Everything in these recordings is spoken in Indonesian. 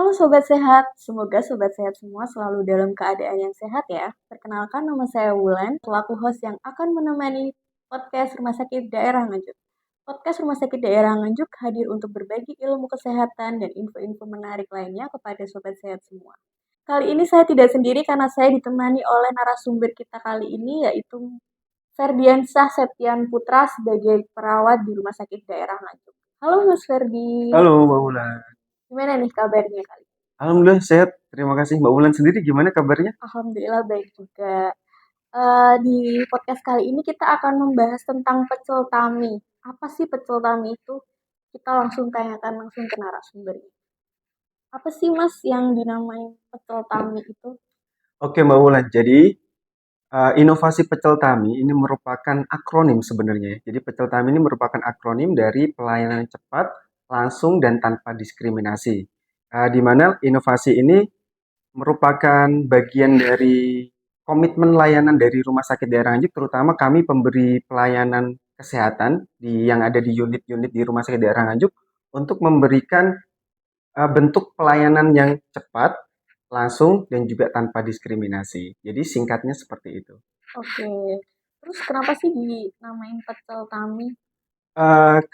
Halo Sobat Sehat, semoga Sobat Sehat semua selalu dalam keadaan yang sehat ya. Perkenalkan nama saya Wulan, selaku host yang akan menemani podcast Rumah Sakit Daerah Nganjuk. Podcast Rumah Sakit Daerah Nganjuk hadir untuk berbagi ilmu kesehatan dan info-info menarik lainnya kepada Sobat Sehat semua. Kali ini saya tidak sendiri karena saya ditemani oleh narasumber kita kali ini yaitu Ferdiansyah Septian Putra sebagai perawat di Rumah Sakit Daerah Nganjuk. Halo Mas Ferdi, Halo Mbak Wulan. gimana nih kabarnya kali? Alhamdulillah sehat. Terima kasih. Mbak Wulan sendiri gimana kabarnya? Alhamdulillah baik juga. Di podcast kali ini kita akan membahas tentang pecel tami. Apa sih pecel tami itu? Kita langsung tanyakan langsung ke narasumbernya. Apa sih Mas yang dinamai pecel tami itu? Oke Mbak Wulan. Jadi inovasi pecel Tami ini merupakan akronim sebenarnya, ya. Jadi pecel Tami ini merupakan akronim dari pelayanan cepat, langsung dan tanpa diskriminasi. Di mana inovasi ini merupakan bagian dari komitmen layanan dari Rumah Sakit Daerah Nganjuk, terutama kami pemberi pelayanan kesehatan yang ada di unit-unit di Rumah Sakit Daerah Nganjuk untuk memberikan bentuk pelayanan yang cepat, langsung, dan juga tanpa diskriminasi. Jadi singkatnya seperti itu. Oke. Terus kenapa sih dinamain pecel tami?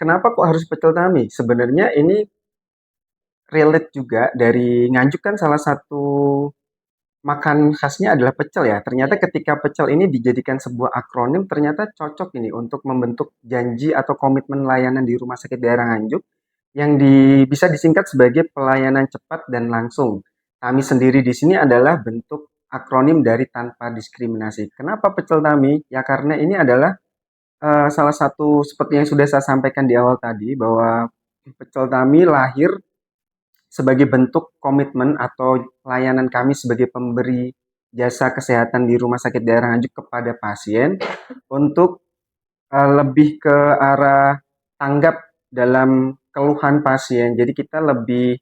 Kenapa kok harus pecel Tami? Sebenarnya ini relate juga dari Nganjuk kan salah satu makan khasnya adalah pecel ya. Ternyata Iya. ketika pecel ini dijadikan sebuah akronim, ternyata cocok ini untuk membentuk janji atau komitmen layanan di Rumah Sakit Daerah Nganjuk yang bisa disingkat sebagai pelayanan cepat dan langsung. Tami sendiri di sini adalah bentuk akronim dari tanpa diskriminasi. Kenapa pecel Tami? Ya karena ini adalah salah satu seperti yang sudah saya sampaikan di awal tadi bahwa pecel Tami lahir sebagai bentuk komitmen atau layanan kami sebagai pemberi jasa kesehatan di Rumah Sakit Daerah Nganjuk kepada pasien untuk lebih ke arah tanggap dalam keluhan pasien. Jadi kita lebih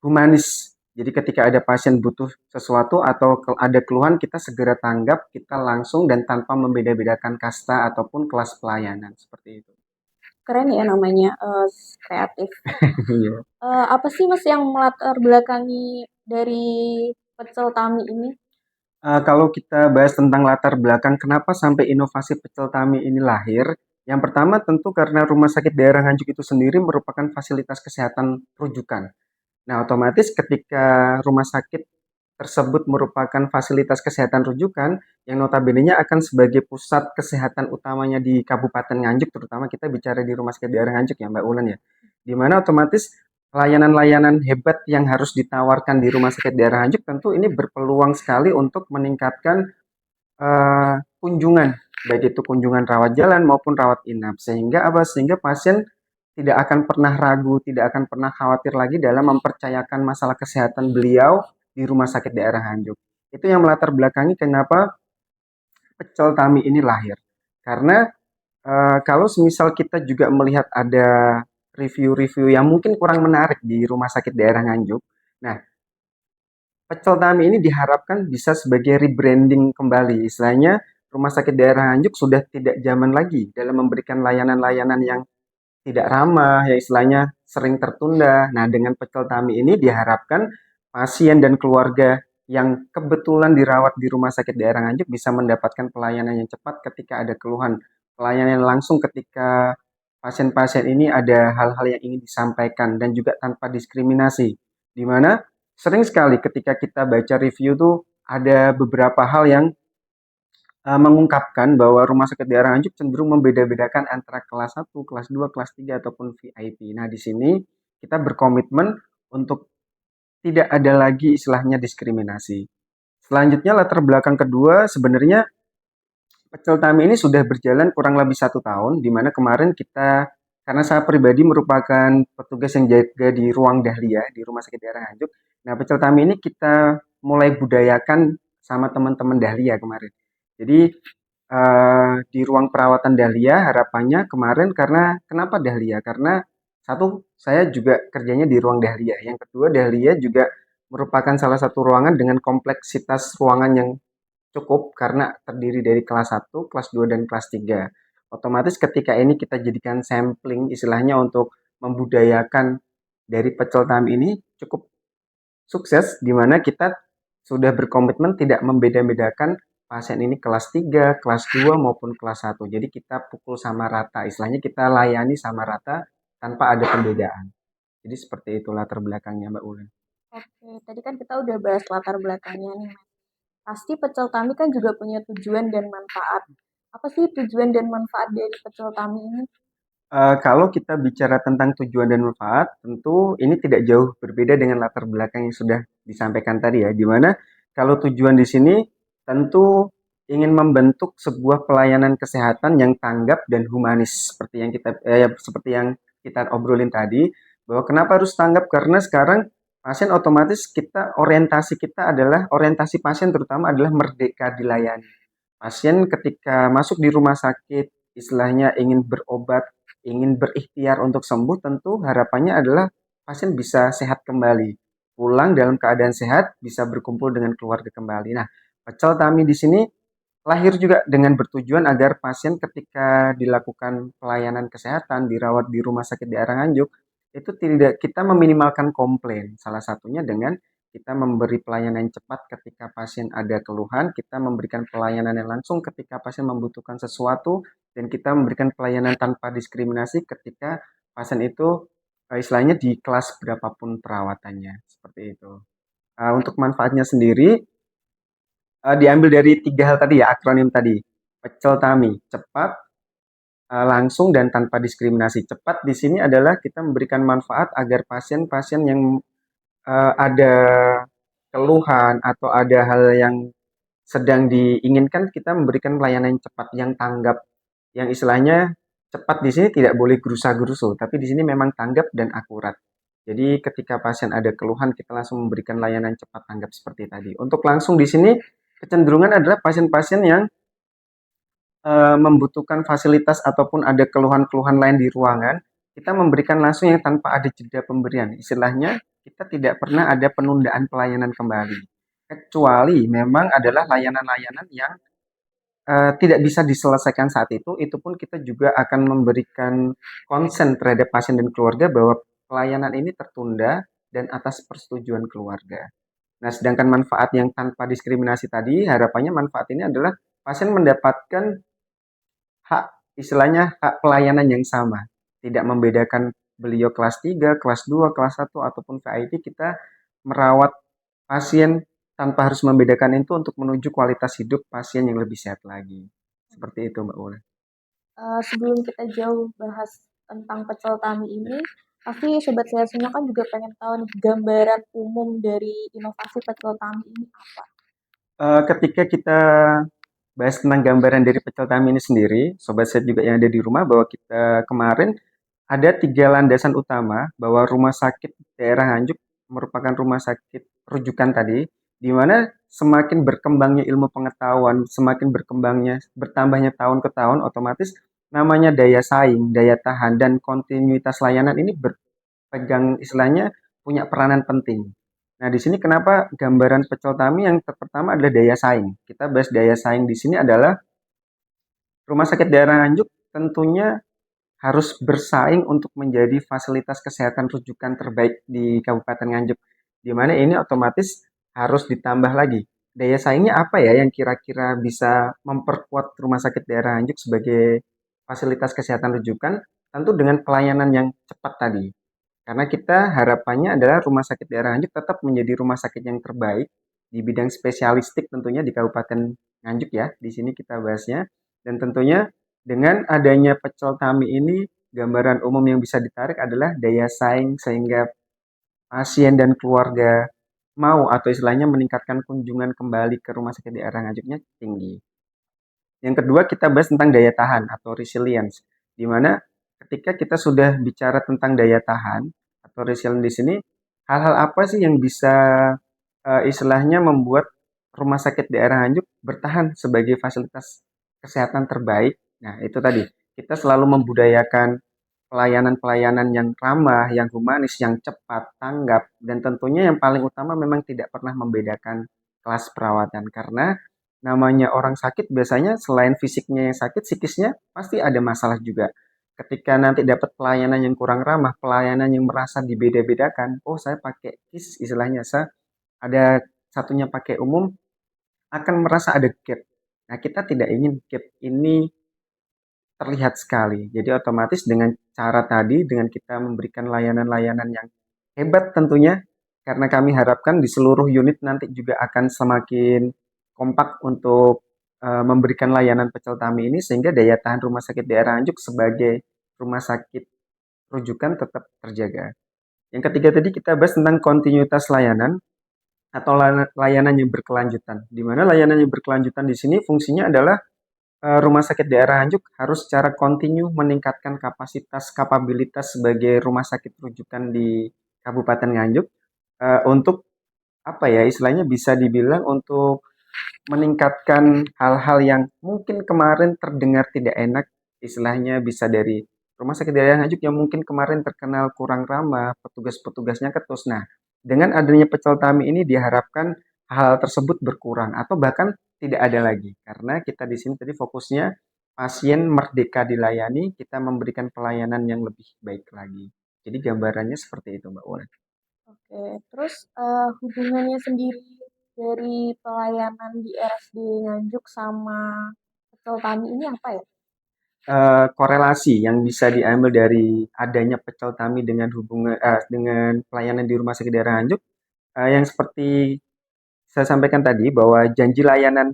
humanis. Jadi ketika ada pasien butuh sesuatu atau ada keluhan, kita segera tanggap, kita langsung dan tanpa membeda-bedakan kasta ataupun kelas pelayanan seperti itu. Keren ya namanya, kreatif. Iya. Apa sih Mas yang melatar belakangi dari pecel tami ini? Kalau kita bahas tentang latar belakang kenapa sampai inovasi pecel Tami ini lahir, yang pertama tentu karena Rumah Sakit Daerah Nganjuk itu sendiri merupakan fasilitas kesehatan rujukan. Nah, otomatis ketika rumah sakit tersebut merupakan fasilitas kesehatan rujukan yang notabene-nya akan sebagai pusat kesehatan utamanya di Kabupaten Nganjuk, terutama kita bicara di Rumah Sakit Daerah Nganjuk ya Mbak Ulan ya. Di mana otomatis layanan-layanan hebat yang harus ditawarkan di Rumah Sakit Daerah Nganjuk tentu ini berpeluang sekali untuk meningkatkan kunjungan, baik itu kunjungan rawat jalan maupun rawat inap. Sehingga apa? Sehingga pasien tidak akan pernah ragu, tidak akan pernah khawatir lagi dalam mempercayakan masalah kesehatan beliau di Rumah Sakit Daerah Nganjuk. Itu yang melatar belakangi kenapa pecel Tami ini lahir. Karena kalau semisal kita juga melihat ada review-review yang mungkin kurang menarik di Rumah Sakit Daerah Nganjuk. Nah, pecel Tami ini diharapkan bisa sebagai rebranding kembali. Istilahnya Rumah Sakit Daerah Nganjuk sudah tidak zaman lagi dalam memberikan layanan-layanan yang tidak ramah, ya istilahnya sering tertunda. Nah, dengan pecel Tami ini diharapkan pasien dan keluarga yang kebetulan dirawat di Rumah Sakit Daerah Nganjuk bisa mendapatkan pelayanan yang cepat ketika ada keluhan. Pelayanan langsung ketika pasien-pasien ini ada hal-hal yang ingin disampaikan dan juga tanpa diskriminasi. Di mana sering sekali ketika kita baca review tuh ada beberapa hal yang mengungkapkan bahwa Rumah Sakit Daerah Nganjuk cenderung membeda-bedakan antara kelas 1, kelas 2, kelas 3 ataupun VIP. Nah, di sini kita berkomitmen untuk tidak ada lagi istilahnya diskriminasi. Selanjutnya latar belakang kedua sebenarnya Pecel Tami ini sudah berjalan kurang lebih 1 tahun, di mana kemarin kita, karena saya pribadi merupakan petugas yang jaga di ruang Dahlia di Rumah Sakit Daerah Nganjuk. Nah, Pecel Tami ini kita mulai budayakan sama teman-teman Dahlia kemarin. Jadi di ruang perawatan Dahlia harapannya kemarin karena kenapa Dahlia? Karena satu saya juga kerjanya di ruang Dahlia. Yang kedua Dahlia juga merupakan salah satu ruangan dengan kompleksitas ruangan yang cukup karena terdiri dari kelas 1, kelas 2, dan kelas 3. Otomatis ketika ini kita jadikan sampling istilahnya untuk membudayakan dari pecel Tami ini cukup sukses di mana kita sudah berkomitmen tidak membeda-bedakan pasien ini kelas 3, kelas 2 maupun kelas 1. Jadi kita pukul sama rata, istilahnya kita layani sama rata tanpa ada pembedaan. Jadi seperti itu latar belakangnya Mbak Ulin. Oke, tadi kan kita udah bahas latar belakangnya nih, Mas. Pasti pecel tami kan juga punya tujuan dan manfaat. Apa sih tujuan dan manfaat dari pecel tami ini? Kalau kita bicara tentang tujuan dan manfaat, tentu ini tidak jauh berbeda dengan latar belakang yang sudah disampaikan tadi ya, di mana kalau tujuan di sini tentu ingin membentuk sebuah pelayanan kesehatan yang tanggap dan humanis seperti yang kita obrolin tadi, bahwa kenapa harus tanggap karena sekarang pasien otomatis orientasi kita adalah orientasi pasien terutama adalah merdeka dilayani. Pasien ketika masuk di rumah sakit istilahnya ingin berobat, ingin berikhtiar untuk sembuh, tentu harapannya adalah pasien bisa sehat kembali. Pulang dalam keadaan sehat, bisa berkumpul dengan keluarga kembali. Nah, pecel Tami di sini lahir juga dengan bertujuan agar pasien ketika dilakukan pelayanan kesehatan, dirawat di rumah sakit daerah Nganjuk, itu tidak kita meminimalkan komplain. Salah satunya dengan kita memberi pelayanan cepat ketika pasien ada keluhan, kita memberikan pelayanan yang langsung ketika pasien membutuhkan sesuatu, dan kita memberikan pelayanan tanpa diskriminasi ketika pasien itu istilahnya di kelas berapapun perawatannya. Seperti itu. Untuk manfaatnya sendiri, diambil dari 3 hal tadi ya, akronim tadi. Pecel Tami, cepat, langsung dan tanpa diskriminasi. Cepat di sini adalah kita memberikan manfaat agar pasien-pasien yang ada keluhan atau ada hal yang sedang diinginkan, kita memberikan pelayanan yang cepat, yang tanggap, yang istilahnya cepat di sini tidak boleh gerusa-gerusu, tapi di sini memang tanggap dan akurat. Jadi ketika pasien ada keluhan, kita langsung memberikan layanan cepat tanggap seperti tadi. Untuk langsung di sini kecenderungan adalah pasien-pasien yang membutuhkan fasilitas ataupun ada keluhan-keluhan lain di ruangan, kita memberikan langsung yang tanpa ada jeda pemberian. Istilahnya kita tidak pernah ada penundaan pelayanan kembali. Kecuali memang adalah layanan-layanan yang tidak bisa diselesaikan saat itu pun kita juga akan memberikan konsen terhadap pasien dan keluarga bahwa pelayanan ini tertunda dan atas persetujuan keluarga. Nah, sedangkan manfaat yang tanpa diskriminasi tadi, harapannya manfaat ini adalah pasien mendapatkan hak, istilahnya hak pelayanan yang sama. Tidak membedakan beliau kelas 3, kelas 2, kelas 1 ataupun VIP, kita merawat pasien tanpa harus membedakan itu untuk menuju kualitas hidup pasien yang lebih sehat lagi. Seperti itu Mbak Ula. Sebelum kita jauh bahas tentang pecel tami ini, pasti sobat saya semua kan juga pengen tahu nih gambaran umum dari inovasi pecel tami ini apa? Ketika kita bahas tentang gambaran dari pecel Tami ini sendiri, sobat set juga yang ada di rumah, bahwa kita kemarin ada 3 landasan utama bahwa rumah sakit daerah Nganjuk merupakan rumah sakit rujukan tadi, di mana semakin berkembangnya ilmu pengetahuan, semakin bertambahnya tahun ke tahun, otomatis namanya daya saing, daya tahan, dan kontinuitas layanan ini berpegang istilahnya punya peranan penting. Nah, di sini kenapa gambaran pecel Tami yang pertama adalah daya saing. Kita bahas daya saing di sini adalah rumah sakit daerah Nganjuk tentunya harus bersaing untuk menjadi fasilitas kesehatan rujukan terbaik di Kabupaten Nganjuk. Di mana ini otomatis harus ditambah lagi. Daya saingnya apa ya yang kira-kira bisa memperkuat rumah sakit daerah Nganjuk sebagai fasilitas kesehatan rujukan? Tentu dengan pelayanan yang cepat tadi. Karena kita harapannya adalah rumah sakit daerah Nganjuk tetap menjadi rumah sakit yang terbaik di bidang spesialistik tentunya di Kabupaten Nganjuk ya. Di sini kita bahasnya. Dan tentunya dengan adanya pecel Tami ini, gambaran umum yang bisa ditarik adalah daya saing sehingga pasien dan keluarga mau atau istilahnya meningkatkan kunjungan kembali ke rumah sakit daerah Ngajuknya tinggi. Yang kedua kita bahas tentang daya tahan atau resilience, di mana ketika kita sudah bicara tentang daya tahan atau resilience di sini, hal-hal apa sih yang bisa istilahnya membuat rumah sakit daerah Nganjuk bertahan sebagai fasilitas kesehatan terbaik? Nah, itu tadi. Kita selalu membudayakan pelayanan-pelayanan yang ramah, yang humanis, yang cepat, tanggap, dan tentunya yang paling utama memang tidak pernah membedakan kelas perawatan. Karena namanya orang sakit biasanya selain fisiknya yang sakit, psikisnya pasti ada masalah juga. Ketika nanti dapat pelayanan yang kurang ramah, pelayanan yang merasa dibeda-bedakan, oh saya pakai KIS istilahnya, saya ada satunya pakai umum, akan merasa ada gap. Nah, kita tidak ingin gap ini terlihat sekali. Jadi otomatis dengan cara tadi, dengan kita memberikan layanan-layanan yang hebat tentunya, karena kami harapkan di seluruh unit nanti juga akan semakin kompak untuk memberikan layanan pecel tami ini, sehingga daya tahan rumah sakit daerah Anjuk sebagai rumah sakit rujukan tetap terjaga. Yang ketiga tadi kita bahas tentang kontinuitas layanan atau layanan yang berkelanjutan. Di mana layanan yang berkelanjutan di sini fungsinya adalah rumah sakit daerah Anjuk harus secara kontinu meningkatkan kapasitas kapabilitas sebagai rumah sakit rujukan di Kabupaten Nganjuk untuk apa ya istilahnya bisa dibilang untuk meningkatkan hal-hal yang mungkin kemarin terdengar tidak enak, istilahnya bisa dari rumah sakit daerah Nganjuk yang mungkin kemarin terkenal kurang ramah, petugas-petugasnya ketus. Nah, dengan adanya pecel tami ini diharapkan hal tersebut berkurang atau bahkan tidak ada lagi. Karena kita di sini tadi fokusnya pasien merdeka dilayani, kita memberikan pelayanan yang lebih baik lagi. Jadi gambarannya seperti itu, Mbak Wulan. Oke, terus hubungannya sendiri dari pelayanan di RSD Nganjuk sama Pecel Tami ini apa ya? Korelasi yang bisa diambil dari adanya pecel tami dengan hubungan dengan pelayanan di rumah sakit daerah Anjuk yang seperti saya sampaikan tadi bahwa janji layanan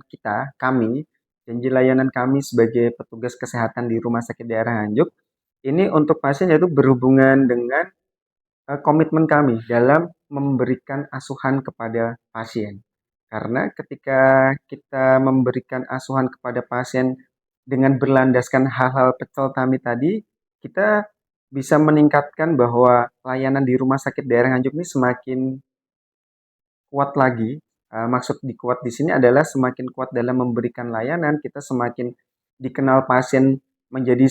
kami sebagai petugas kesehatan di rumah sakit daerah Anjuk ini untuk pasien yaitu berhubungan dengan komitmen kami dalam memberikan asuhan kepada pasien. Karena ketika kita memberikan asuhan kepada pasien dengan berlandaskan hal-hal pecel tami tadi, kita bisa meningkatkan bahwa layanan di rumah sakit daerah Nganjuk ini semakin kuat lagi. Maksud dikuat di sini adalah semakin kuat dalam memberikan layanan, kita semakin dikenal pasien menjadi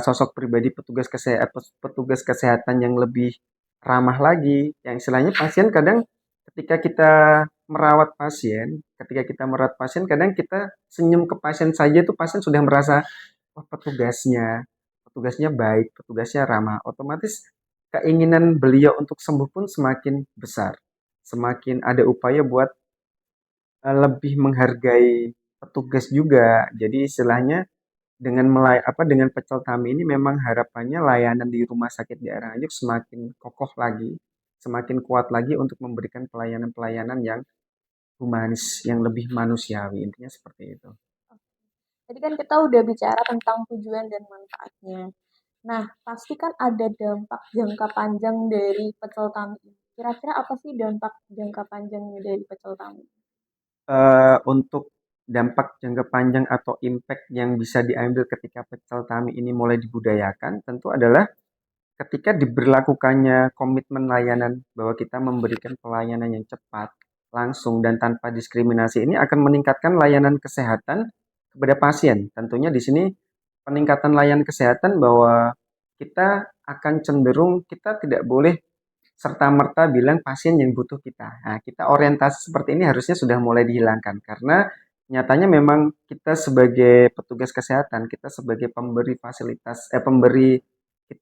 sosok pribadi petugas kesehatan yang lebih ramah lagi. Yang istilahnya pasien kadang ketika kita ketika kita merawat pasien, kadang kita senyum ke pasien saja tuh pasien sudah merasa, wah petugasnya baik, petugasnya ramah. Otomatis keinginan beliau untuk sembuh pun semakin besar. Semakin ada upaya buat lebih menghargai petugas juga. Jadi istilahnya dengan pecel tami ini memang harapannya layanan di rumah sakit daerah Anjuk semakin kokoh lagi, semakin kuat lagi untuk memberikan pelayanan-pelayanan yang humanis, yang lebih manusiawi. Intinya seperti itu. Tadi kan kita udah bicara tentang tujuan dan manfaatnya. Nah, pasti kan ada dampak jangka panjang dari Pecel Tami ini. Kira-kira apa sih dampak jangka panjangnya dari Pecel Tami? Untuk dampak jangka panjang atau impact yang bisa diambil ketika pecel tami ini mulai dibudayakan, tentu adalah ketika diberlakukannya komitmen layanan bahwa kita memberikan pelayanan yang cepat, langsung, dan tanpa diskriminasi ini akan meningkatkan layanan kesehatan kepada pasien. Tentunya di sini peningkatan layanan kesehatan bahwa kita akan cenderung kita tidak boleh serta-merta bilang pasien yang butuh kita. Nah, kita orientasi seperti ini harusnya sudah mulai dihilangkan karena nyatanya memang kita sebagai petugas kesehatan, kita sebagai pemberi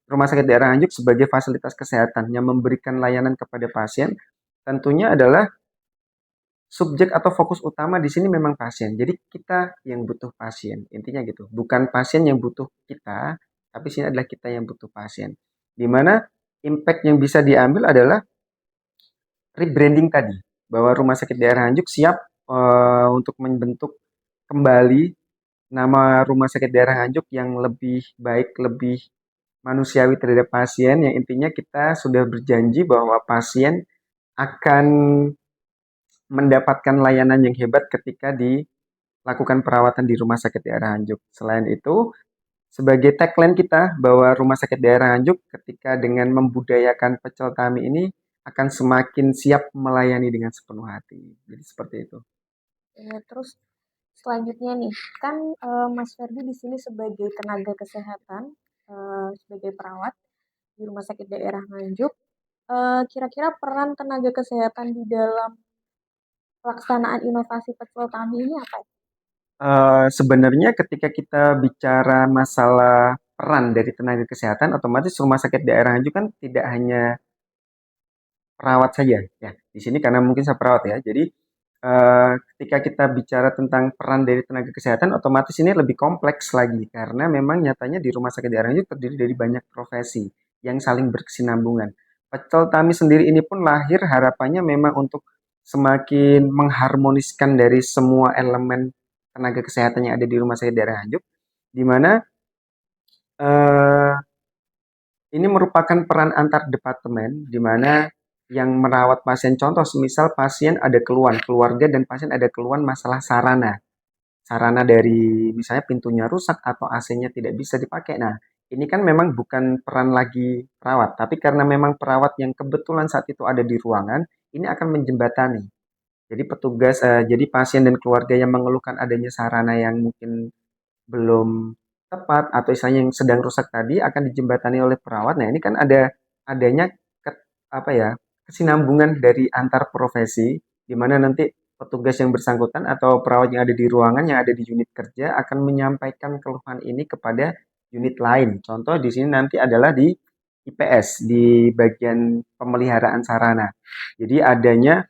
rumah sakit daerah Anjuk sebagai fasilitas kesehatan yang memberikan layanan kepada pasien, tentunya adalah subjek atau fokus utama di sini memang pasien. Jadi kita yang butuh pasien, intinya gitu. Bukan pasien yang butuh kita, tapi sini adalah kita yang butuh pasien. Di mana impact yang bisa diambil adalah rebranding tadi, bahwa Rumah Sakit Daerah Anjuk siap untuk membentuk kembali nama Rumah Sakit Daerah Anjuk yang lebih baik, lebih manusiawi terhadap pasien, yang intinya kita sudah berjanji bahwa pasien akan mendapatkan layanan yang hebat ketika dilakukan perawatan di Rumah Sakit Daerah Anjuk. Selain itu, sebagai tagline kita bahwa Rumah Sakit Daerah Anjuk ketika dengan membudayakan pecel tami ini akan semakin siap melayani dengan sepenuh hati. Jadi seperti itu. Terus selanjutnya nih, kan Mas Ferdi di sini sebagai tenaga kesehatan, sebagai perawat di Rumah Sakit Daerah Nganjuk. Kira-kira peran tenaga kesehatan di dalam pelaksanaan inovasi Pecel Tami ini apa ya? Sebenarnya ketika kita bicara masalah peran dari tenaga kesehatan, otomatis rumah sakit daerah Anjuk kan tidak hanya perawat saja, ya. Di sini karena mungkin saya perawat ya. Jadi ketika kita bicara tentang peran dari tenaga kesehatan, otomatis ini lebih kompleks lagi karena memang nyatanya di rumah sakit daerah itu terdiri dari banyak profesi yang saling berkesinambungan. Pecel Tami sendiri ini pun lahir harapannya memang untuk semakin mengharmoniskan dari semua elemen tenaga kesehatan yang ada di rumah sakit daerah Nganjuk, di mana eh, ini merupakan peran antar departemen, di mana yang merawat pasien, contoh semisal pasien ada keluhan, keluarga dan pasien ada keluhan masalah sarana. Sarana dari misalnya pintunya rusak atau AC-nya tidak bisa dipakai. Nah, ini kan memang bukan peran lagi perawat, tapi karena memang perawat yang kebetulan saat itu ada di ruangan, ini akan menjembatani. Jadi jadi pasien dan keluarga yang mengeluhkan adanya sarana yang mungkin belum tepat atau istilahnya yang sedang rusak tadi akan dijembatani oleh perawat. Nah, ini kan adanya apa ya, kesinambungan dari antar profesi di mana nanti petugas yang bersangkutan atau perawat yang ada di ruangan yang ada di unit kerja akan menyampaikan keluhan ini kepada unit lain. Contoh di sini nanti adalah di IPS di bagian pemeliharaan sarana. Jadi adanya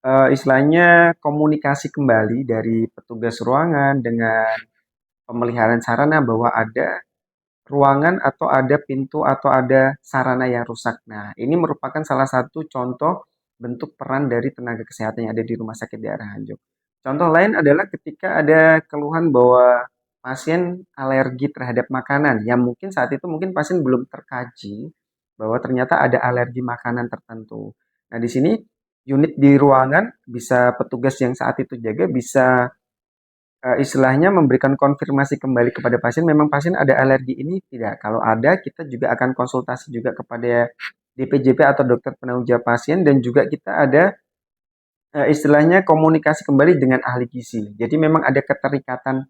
istilahnya komunikasi kembali dari petugas ruangan dengan pemeliharaan sarana bahwa ada ruangan atau ada pintu atau ada sarana yang rusak. Nah, ini merupakan salah satu contoh bentuk peran dari tenaga kesehatan yang ada di rumah sakit daerah Nganjuk. Contoh lain adalah ketika ada keluhan bahwa pasien alergi terhadap makanan yang mungkin saat itu mungkin pasien belum terkaji bahwa ternyata ada alergi makanan tertentu. Nah, di sini unit di ruangan bisa petugas yang saat itu jaga bisa istilahnya memberikan konfirmasi kembali kepada pasien, memang pasien ada alergi ini tidak. Kalau ada, kita juga akan konsultasi juga kepada DPJP atau dokter penanggung jawab pasien dan juga kita ada istilahnya komunikasi kembali dengan ahli gizi. Jadi memang ada keterikatan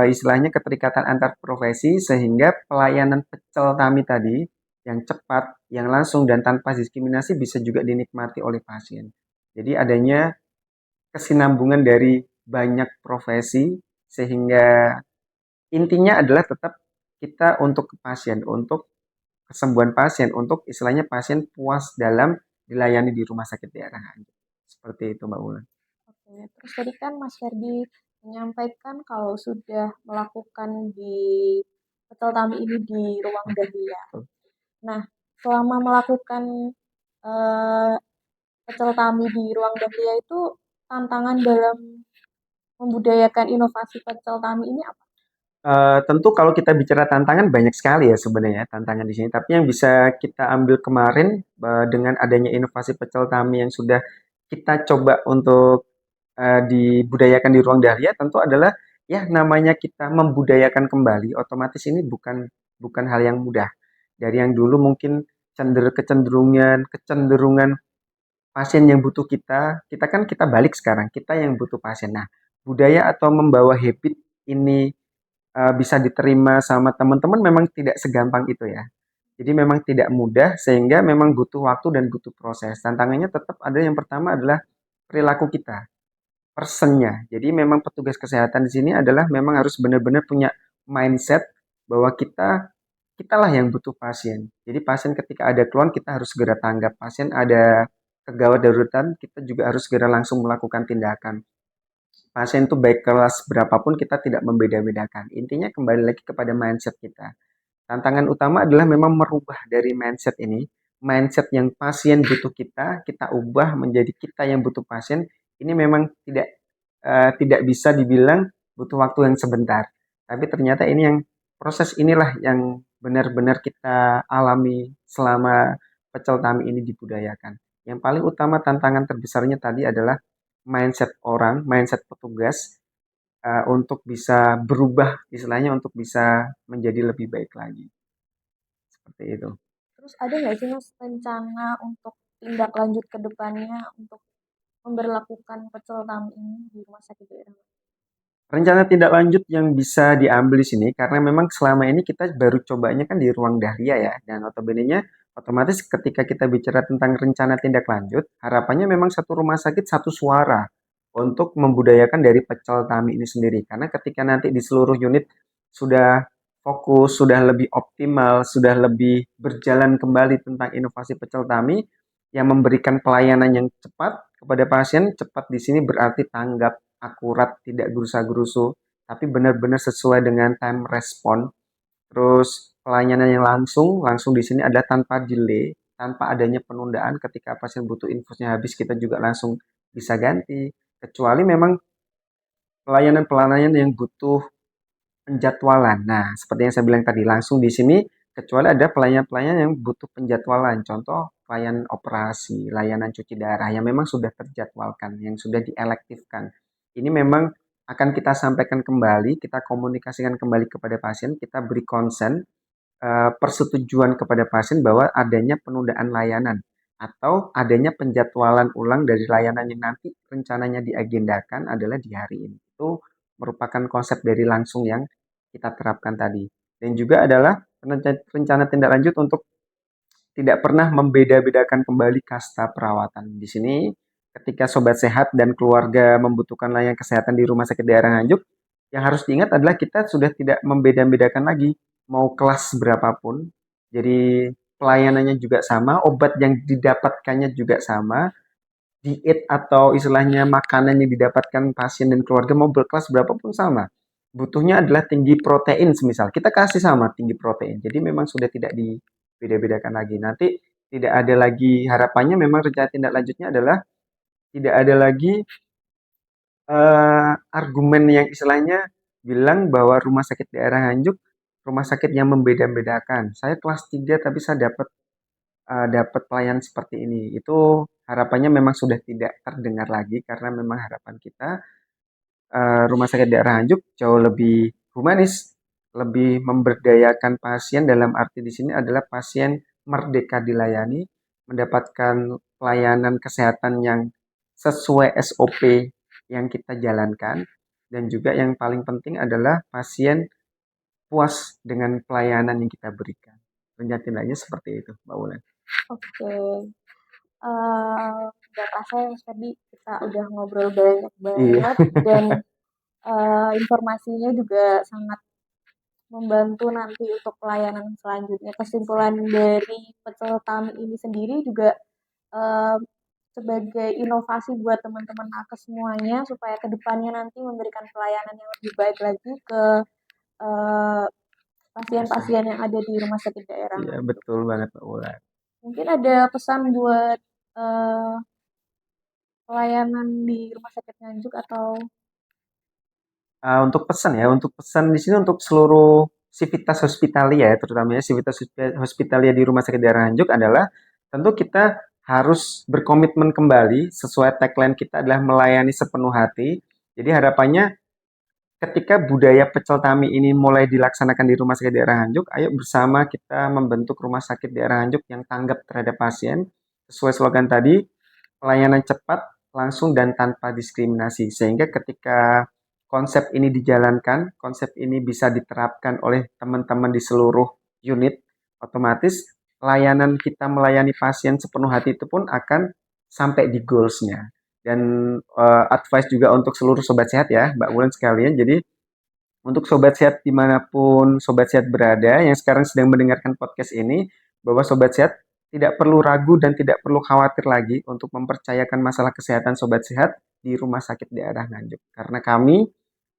istilahnya keterikatan antar profesi sehingga pelayanan pecel Tami tadi yang cepat, yang langsung dan tanpa diskriminasi bisa juga dinikmati oleh pasien. Jadi adanya kesinambungan dari banyak profesi sehingga intinya adalah tetap kita untuk pasien, untuk kesembuhan pasien, untuk istilahnya pasien puas dalam dilayani di rumah sakit daerah. Seperti itu Mbak Ulan. Oke, terus tadi kan Mas Ferdi menyampaikan kalau sudah melakukan di Pecel Tami ini di ruang dahlia. Nah, selama melakukan eh, Pecel Tami di ruang dahlia itu tantangan dalam membudayakan inovasi Pecel Tami ini apa? Tentu kalau kita bicara tantangan banyak sekali ya sebenarnya tantangan di sini. Tapi yang bisa kita ambil kemarin dengan adanya inovasi pecel Tami yang sudah kita coba untuk dibudayakan di ruang dahlia tentu adalah ya namanya kita membudayakan kembali otomatis ini bukan bukan hal yang mudah. Dari yang dulu mungkin kecenderungan kecenderungan pasien yang butuh kita kan kita balik sekarang, kita yang butuh pasien. Nah, budaya atau membawa habit ini bisa diterima sama teman-teman memang tidak segampang itu ya. Jadi memang tidak mudah sehingga memang butuh waktu dan butuh proses. Tantangannya tetap ada yang pertama adalah perilaku kita, personnya. Jadi memang petugas kesehatan di sini adalah memang harus benar-benar punya mindset bahwa kitalah yang butuh pasien. Jadi pasien ketika ada keluhan kita harus segera tanggap. Pasien ada kegawat daruratan kita juga harus segera langsung melakukan tindakan. Pasien itu baik kelas berapapun kita tidak membeda-bedakan. Intinya kembali lagi kepada mindset kita. Tantangan utama adalah memang merubah dari mindset ini. Mindset yang pasien butuh kita ubah menjadi kita yang butuh pasien. Ini memang tidak bisa dibilang butuh waktu yang sebentar. Tapi ternyata ini yang proses inilah yang benar-benar kita alami selama pecel Tami ini dibudayakan. Yang paling utama tantangan terbesarnya tadi adalah mindset orang, mindset petugas untuk bisa berubah istilahnya untuk bisa menjadi lebih baik lagi. Seperti itu. Terus ada nggak sih Mas rencana untuk tindak lanjut ke depannya untuk memberlakukan Pecel Tami ini di rumah sakit daerah? Rencana tindak lanjut yang bisa diambil di sini karena memang selama ini kita baru cobanya kan di ruang dahlia ya dan notabene-nya otomatis ketika kita bicara tentang rencana tindak lanjut harapannya memang satu rumah sakit satu suara untuk membudayakan dari pecel Tami ini sendiri karena ketika nanti di seluruh unit sudah fokus, sudah lebih optimal, sudah lebih berjalan kembali tentang inovasi pecel Tami, yang memberikan pelayanan yang cepat kepada pasien. Cepat di sini berarti tanggap, akurat, tidak gerusa-gerusu, tapi benar-benar sesuai dengan time response. Terus pelayanan yang langsung di sini adalah tanpa delay, tanpa adanya penundaan. Ketika pasien butuh infusnya habis, kita juga langsung bisa ganti. Kecuali memang pelayanan-pelayanan yang butuh penjadwalan. Nah, seperti yang saya bilang tadi, langsung di sini, kecuali ada pelayanan-pelayanan yang butuh penjadwalan. Contoh, pelayanan operasi, layanan cuci darah yang memang sudah terjadwalkan, yang sudah dielektifkan. Ini memang akan kita sampaikan kembali, kita komunikasikan kembali kepada pasien, kita beri konsen, persetujuan kepada pasien bahwa adanya penundaan layanan atau adanya penjadwalan ulang dari layanan yang nanti rencananya diagendakan adalah di hari ini. Itu merupakan konsep dari langsung yang kita terapkan tadi. Dan juga adalah rencana tindak lanjut untuk tidak pernah membeda-bedakan kembali kasta perawatan. Di sini ketika sobat sehat dan keluarga membutuhkan layanan kesehatan di rumah sakit daerah Nganjuk, yang harus diingat adalah kita sudah tidak membeda-bedakan lagi mau kelas berapapun. Jadi pelayanannya juga sama, obat yang didapatkannya juga sama, diet atau istilahnya makanan yang didapatkan pasien dan keluarga mau berkelas berapapun sama. Butuhnya adalah tinggi protein semisal. Kita kasih sama tinggi protein. Jadi memang sudah tidak dibeda-bedakan lagi. Nanti tidak ada lagi harapannya memang rencana tindak lanjutnya adalah tidak ada lagi argumen yang istilahnya bilang bahwa rumah sakit daerah Nganjuk rumah sakit yang membeda-bedakan. Saya kelas 3 tapi saya dapat pelayanan seperti ini. Itu harapannya memang sudah tidak terdengar lagi karena memang harapan kita rumah sakit daerah Nganjuk jauh lebih humanis, lebih memberdayakan pasien. Dalam arti di sini adalah pasien merdeka dilayani, mendapatkan pelayanan kesehatan yang sesuai SOP yang kita jalankan, dan juga yang paling penting adalah pasien puas dengan pelayanan yang kita berikan. Rencana seperti itu, Mbak Wulan. Oke, nggak kerasa ya Mas Ferdi, kita udah ngobrol banyak Iya, banget dan informasinya juga sangat membantu nanti untuk pelayanan selanjutnya. Kesimpulan dari pecel Tami ini sendiri juga eh, sebagai inovasi buat teman-teman nakes semuanya supaya kedepannya nanti memberikan pelayanan yang lebih baik lagi ke eh, pasien-pasien yang ada di rumah sakit daerah iya Nganjuk. betul banget, Mbak Wulan. Mungkin ada pesan buat eh, pelayanan di rumah sakit Nganjuk atau Untuk pesan di sini untuk seluruh sivitas hospitalia ya, terutamanya sivitas hospitalia di Rumah Sakit Daerah Nganjuk adalah tentu kita harus berkomitmen kembali sesuai tagline kita adalah melayani sepenuh hati. Jadi harapannya ketika budaya pecel tami ini mulai dilaksanakan di Rumah Sakit Daerah Nganjuk, ayo bersama kita membentuk Rumah Sakit Daerah Nganjuk yang tanggap terhadap pasien sesuai slogan tadi, pelayanan cepat, langsung dan tanpa diskriminasi. Sehingga ketika konsep ini dijalankan, konsep ini bisa diterapkan oleh teman-teman di seluruh unit, otomatis layanan kita melayani pasien sepenuh hati itu pun akan sampai di goals-nya. Dan advice juga untuk seluruh sobat sehat ya, Mbak Wulan sekalian. Jadi untuk sobat sehat dimanapun sobat sehat berada yang sekarang sedang mendengarkan podcast ini, bahwa sobat sehat tidak perlu ragu dan tidak perlu khawatir lagi untuk mempercayakan masalah kesehatan sobat sehat di Rumah Sakit Daerah Nganjuk. Karena kami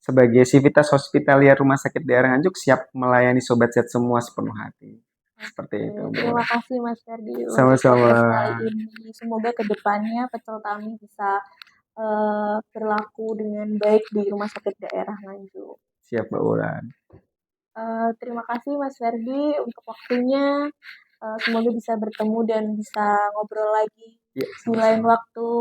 sebagai Sivitas Hospitalia Rumah Sakit Daerah Nganjuk siap melayani sobat sehat semua sepenuh hati. Seperti itu, Mbak terima Wulan. kasih Mas Ferdi untuk Sama-sama. podcast kali ini. Semoga kedepannya pecel Tami bisa berlaku dengan baik di rumah sakit daerah Nganjuk. Siap, Mbak Wulan. Terima kasih Mas Ferdi untuk waktunya. Semoga bisa bertemu dan bisa ngobrol lagi Ya, di lain waktu.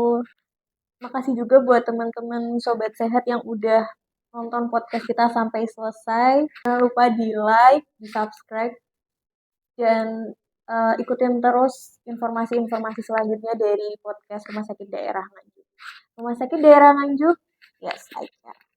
Makasih juga buat teman-teman sobat sehat yang udah nonton podcast kita sampai selesai. Jangan lupa di like, di subscribe, dan ikutin terus informasi-informasi selanjutnya dari podcast Rumah Sakit Daerah Nganjuk. Rumah Sakit Daerah Nganjuk, yes, I care.